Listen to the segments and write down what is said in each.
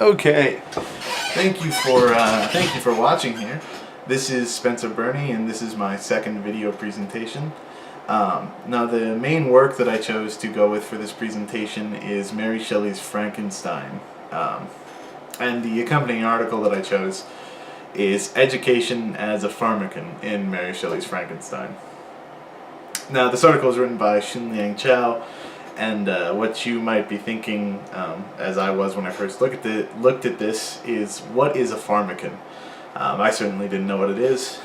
Okay, thank you for watching here. This is Spencer Burney, and this is my second video presentation. Now, the main work that I chose to go with for this presentation is Mary Shelley's Frankenstein, and the accompanying article that I chose is Education as a Pharmacon in Mary Shelley's Frankenstein. Now, this article is written by Xunliang Chao. And what you might be thinking, as I was when I first looked at this, is what is a pharmacon? I certainly didn't know what it is.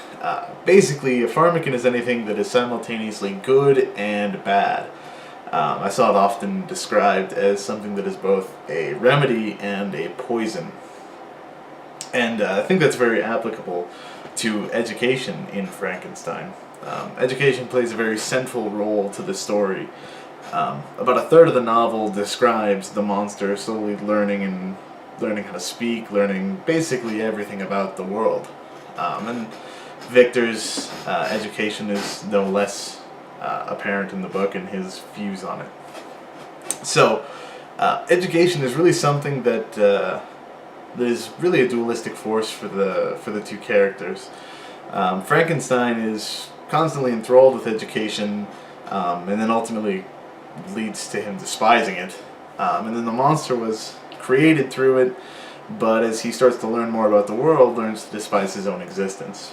Basically, a pharmacon is anything that is simultaneously good and bad. I saw it often described as something that is both a remedy and a poison. And I think that's very applicable to education in Frankenstein. Education plays a very central role to the story. About a third of the novel describes the monster slowly learning how to speak, learning basically everything about the world. And Victor's education is no less apparent in the book and his views on it. So, education is really something that is really a dualistic force for the two characters. Frankenstein is constantly enthralled with education, and then ultimately leads to him despising it. And then the monster was created through it, but as he starts to learn more about the world, learns to despise his own existence.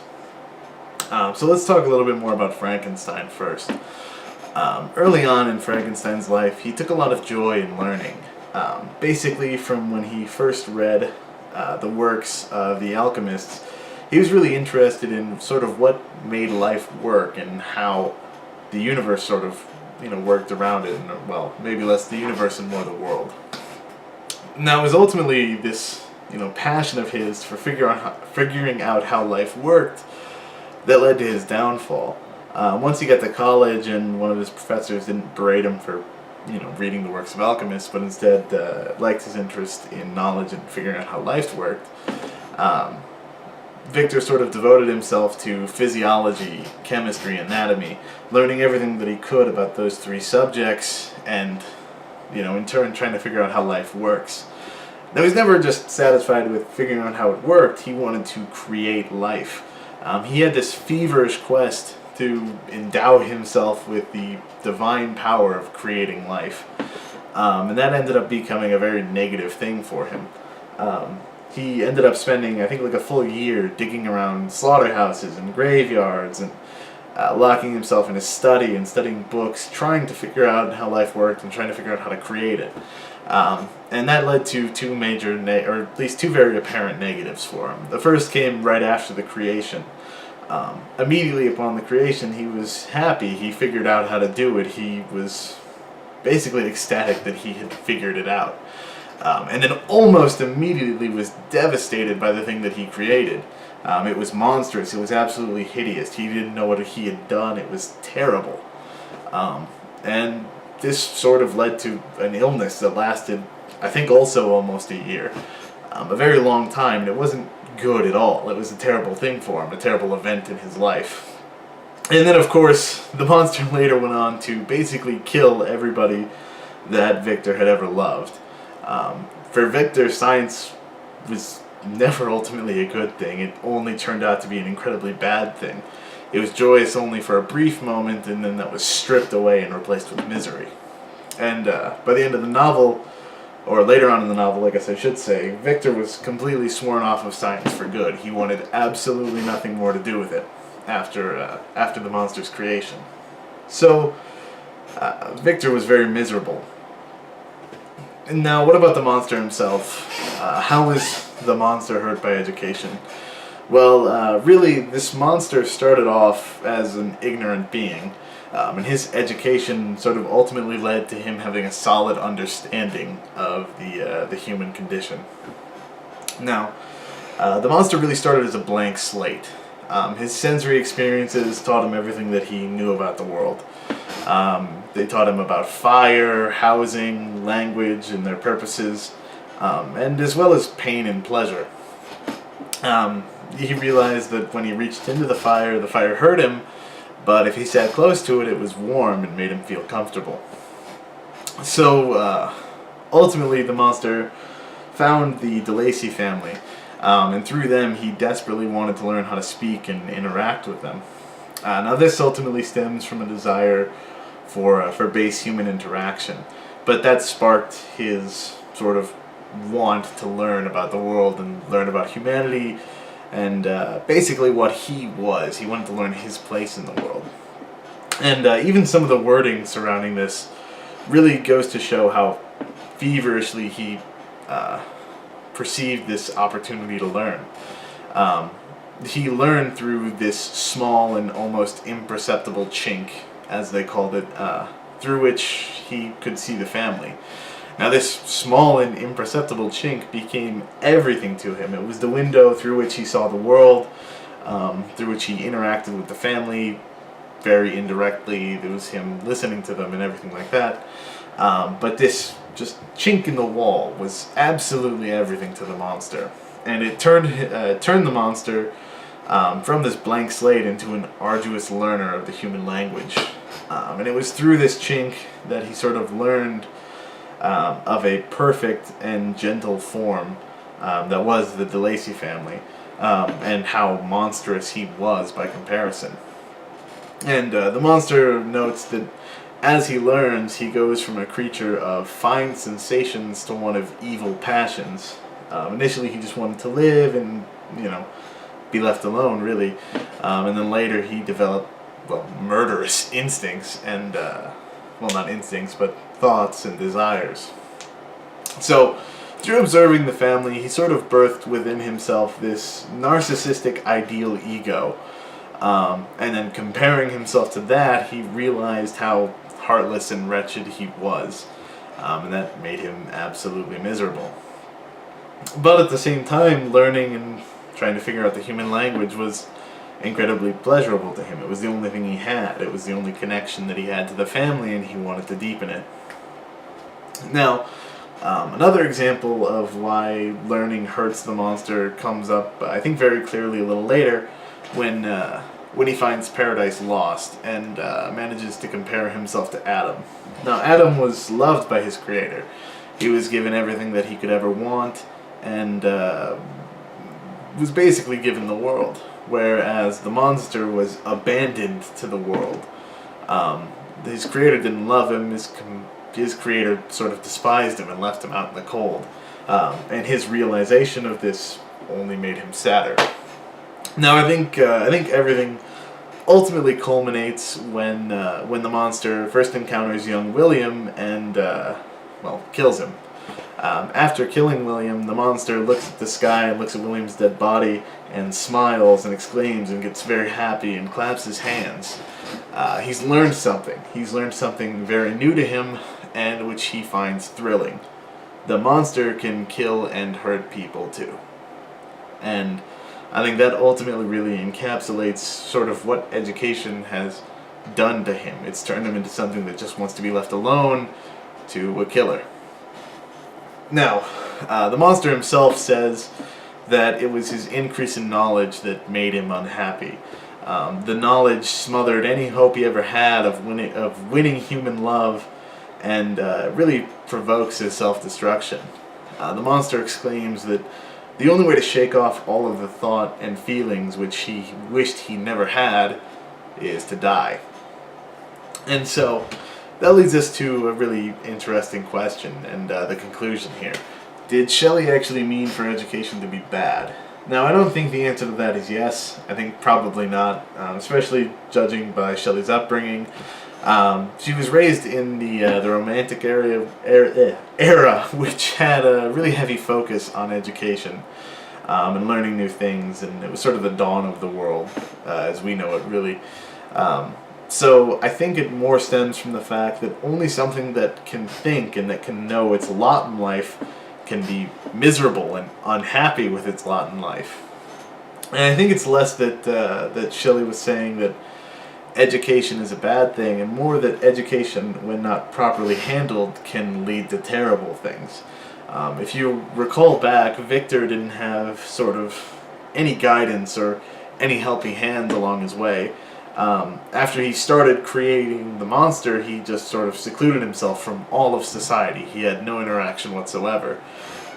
So let's talk a little bit more about Frankenstein first. Early on in Frankenstein's life, he took a lot of joy in learning. Basically, from when he first read the works of the alchemists, he was really interested in sort of what made life work and how the universe sort of worked around it, and, well, maybe less the universe and more the world. Now, it was ultimately this, passion of his for figuring out how life worked that led to his downfall. Once he got to college and one of his professors didn't berate him for, reading the works of alchemists, but instead liked his interest in knowledge and figuring out how life worked, Victor sort of devoted himself to physiology, chemistry, anatomy, learning everything that he could about those three subjects, and, in turn trying to figure out how life works. Now, he's never just satisfied with figuring out how it worked. He wanted to create life. He had this feverish quest to endow himself with the divine power of creating life. And that ended up becoming a very negative thing for him. He ended up spending, I think, like a full year digging around slaughterhouses and graveyards and locking himself in his study and studying books, trying to figure out how life worked and trying to figure out how to create it. And that led to two major, or at least two very apparent negatives for him. The first came right after the creation. Immediately upon the creation, he was happy. He figured out how to do it. He was basically ecstatic that he had figured it out. And then almost immediately was devastated by the thing that he created. It was monstrous. It was absolutely hideous. He didn't know what he had done. It was terrible. And this sort of led to an illness that lasted, I think, also almost a year. A very long time, and it wasn't good at all. It was a terrible thing for him, a terrible event in his life. And then, of course, the monster later went on to basically kill everybody that Victor had ever loved. For Victor, science was never ultimately a good thing. It only turned out to be an incredibly bad thing. It was joyous only for a brief moment, and then that was stripped away and replaced with misery. And by the end of the novel, or later on in the novel, I guess I should say, Victor was completely sworn off of science for good. He wanted absolutely nothing more to do with it after the monster's creation. So, Victor was very miserable. And now, what about the monster himself? How was the monster hurt by education? Well, really, this monster started off as an ignorant being, and his education sort of ultimately led to him having a solid understanding of the human condition. Now, the monster really started as a blank slate. His sensory experiences taught him everything that he knew about the world. They taught him about fire, housing, language, and their purposes, and as well as pain and pleasure. He realized that when he reached into the fire hurt him, but if he sat close to it, it was warm and made him feel comfortable. So, ultimately, the monster found the DeLacy family, and through them he desperately wanted to learn how to speak and interact with them. Now this ultimately stems from a desire for base human interaction, but that sparked his sort of want to learn about the world and learn about humanity and basically what he was. He wanted to learn his place in the world. And even some of the wording surrounding this really goes to show how feverishly he perceived this opportunity to learn. He learned through this small and almost imperceptible chink, as they called it, through which he could see the family. Now this small and imperceptible chink became everything to him. It was the window through which he saw the world, through which he interacted with the family very indirectly. It was him listening to them and everything like that. But this just chink in the wall was absolutely everything to the monster. And it turned the monster from this blank slate into an arduous learner of the human language. And it was through this chink that he sort of learned of a perfect and gentle form that was the DeLacy family, and how monstrous he was by comparison. And the monster notes that as he learns, he goes from a creature of fine sensations to one of evil passions. Initially he just wanted to live and, be left alone, really. And then later he developed, murderous instincts and, not instincts, but thoughts and desires. So, through observing the family, he sort of birthed within himself this narcissistic ideal ego. And then comparing himself to that, he realized how heartless and wretched he was. And that made him absolutely miserable. But at the same time, learning and trying to figure out the human language was incredibly pleasurable to him. It was the only thing he had. It was the only connection that he had to the family, and he wanted to deepen it. Now, another example of why learning hurts the monster comes up, I think, very clearly a little later, when he finds Paradise Lost and manages to compare himself to Adam. Now, Adam was loved by his creator. He was given everything that he could ever want, and was basically given the world, whereas the monster was abandoned to the world. His creator didn't love him. His creator sort of despised him and left him out in the cold. And his realization of this only made him sadder. Now, I think everything ultimately culminates when the monster first encounters young William and kills him. After killing William, the monster looks at the sky and looks at William's dead body and smiles and exclaims and gets very happy and claps his hands. He's learned something. He's learned something very new to him and which he finds thrilling. The monster can kill and hurt people too. And I think that ultimately really encapsulates sort of what education has done to him. It's turned him into something that just wants to be left alone, to a killer. Now, the monster himself says that it was his increase in knowledge that made him unhappy. The knowledge smothered any hope he ever had of winning human love, and really provokes his self-destruction. The monster exclaims that the only way to shake off all of the thought and feelings which he wished he never had is to die. And so, that leads us to a really interesting question and the conclusion here. Did Shelley actually mean for education to be bad? Now, I don't think the answer to that is yes. I think probably not, especially judging by Shelley's upbringing. She was raised in the Romantic era, which had a really heavy focus on education and learning new things, and it was sort of the dawn of the world as we know it, really. So I think it more stems from the fact that only something that can think and that can know its lot in life can be miserable and unhappy with its lot in life. And I think it's less that Shelley was saying that education is a bad thing, and more that education, when not properly handled, can lead to terrible things. If you recall back, Victor didn't have sort of any guidance or any helping hand along his way. After he started creating the monster, he just sort of secluded himself from all of society. He had no interaction whatsoever.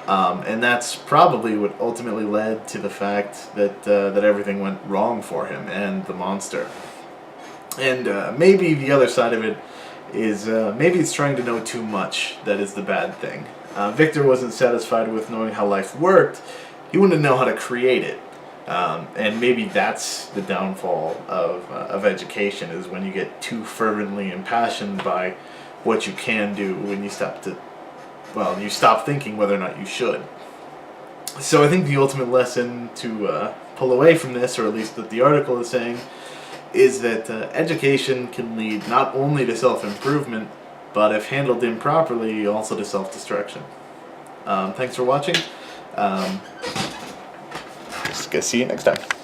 And that's probably what ultimately led to the fact that that everything went wrong for him and the monster. And maybe the other side of it is maybe it's trying to know too much that is the bad thing. Victor wasn't satisfied with knowing how life worked. He wanted to know how to create it. And maybe that's the downfall of education, is when you get too fervently impassioned by what you can do when you you stop thinking whether or not you should. So I think the ultimate lesson to pull away from this, or at least that the article is saying, is that education can lead not only to self-improvement, but if handled improperly, also to self-destruction. Thanks for watching. See you next time.